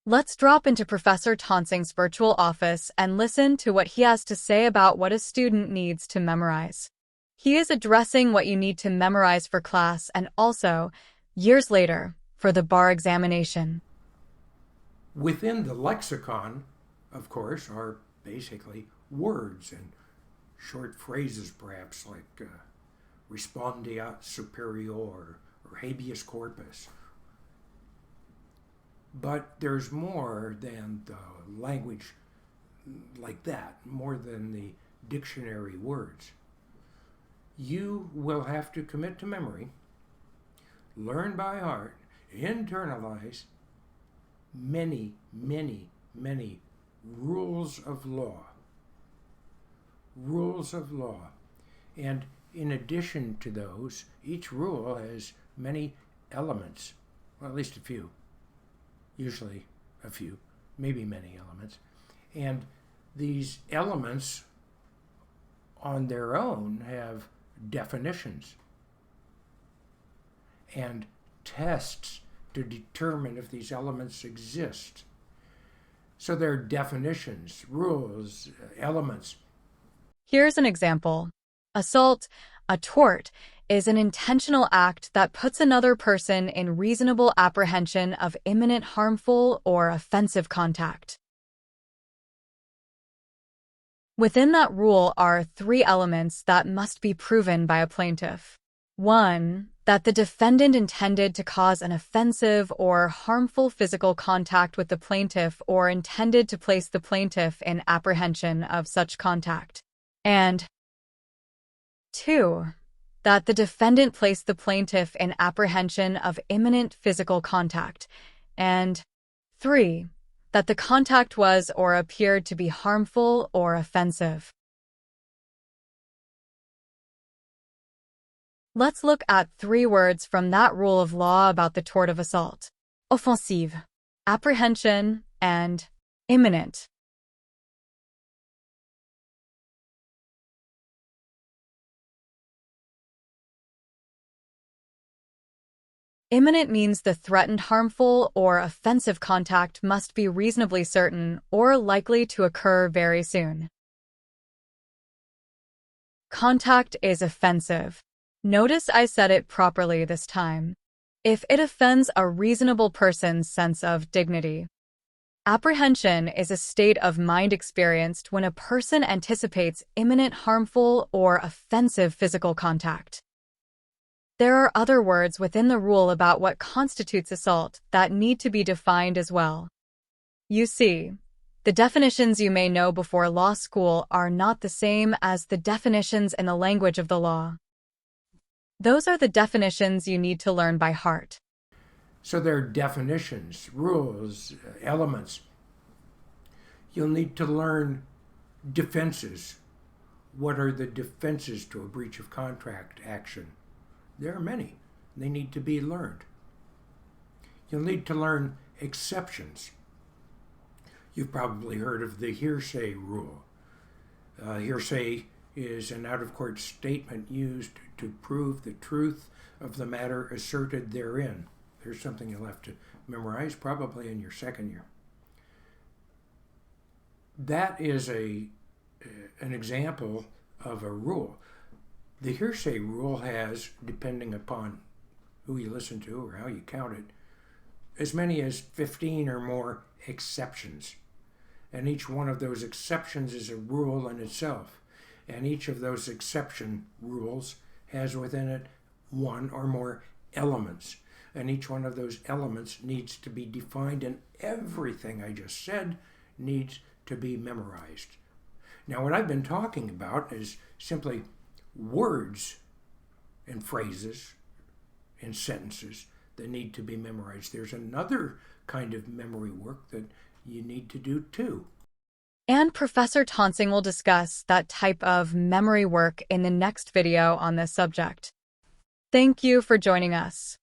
Let's drop into Professor Tonsing's virtual office and listen to what he has to say about what a student needs to memorize. He is addressing what you need to memorize for class and also, years later, for the bar examination. Within the lexicon, of course, are basically words and short phrases, perhaps like respondeat superior or habeas corpus. But there's more than the language like that, more than the dictionary words. You will have to commit to memory, learn by heart, internalize many, many, many rules of law. Rules of law. And in addition to those, each rule has many elements, well, at least a few, usually a few, maybe many elements. And these elements on their own have definitions and tests to determine if these elements exist. So there are definitions, rules, elements. Here's an example. Assault, a tort, is an intentional act that puts another person in reasonable apprehension of imminent harmful or offensive contact. Within that rule are 3 elements that must be proven by a plaintiff. 1. That the defendant intended to cause an offensive or harmful physical contact with the plaintiff or intended to place the plaintiff in apprehension of such contact. And 2. That the defendant placed the plaintiff in apprehension of imminent physical contact. And 3. That the contact was or appeared to be harmful or offensive. Let's look at 3 words from that rule of law about the tort of assault: offensive, apprehension, and imminent. Imminent means the threatened harmful or offensive contact must be reasonably certain or likely to occur very soon. Contact is offensive. Notice I said it properly this time. If it offends a reasonable person's sense of dignity. Apprehension is a state of mind experienced when a person anticipates imminent harmful or offensive physical contact. There are other words within the rule about what constitutes assault that need to be defined as well. You see, the definitions you may know before law school are not the same as the definitions in the language of the law. Those are the definitions you need to learn by heart. So there are definitions, rules, elements. You'll need to learn defenses. What are the defenses to a breach of contract action? There are many. They need to be learned. You'll need to learn exceptions. You've probably heard of the hearsay rule. Hearsay is an out-of-court statement used to prove the truth of the matter asserted therein. There's something you'll have to memorize, probably in your second year. That is an example of a rule. The hearsay rule has, depending upon who you listen to or how you count it, as many as 15 or more exceptions. And each one of those exceptions is a rule in itself. And each of those exception rules has within it 1 or more elements. And each one of those elements needs to be defined, and everything I just said needs to be memorized. Now, what I've been talking about is simply words and phrases and sentences that need to be memorized. There's another kind of memory work that you need to do too. And Professor Tonsing will discuss that type of memory work in the next video on this subject. Thank you for joining us.